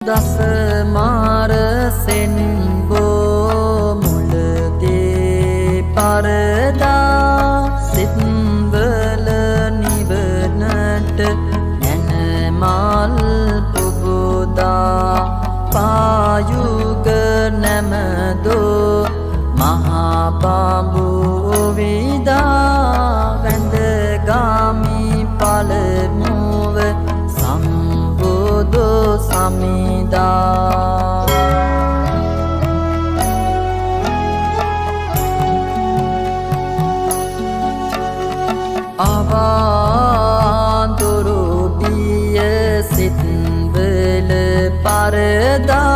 දස මාර සෙන්බෝ මුලදී පරදා සිත්වල නිවනට නැනමල් පුබුදා පායුග නැමදෝ මහා බඹු විදා වැඳගාමි පළමුව සම්බුදු සමිදා අවාඳුරු බිය සිත්වල පරදා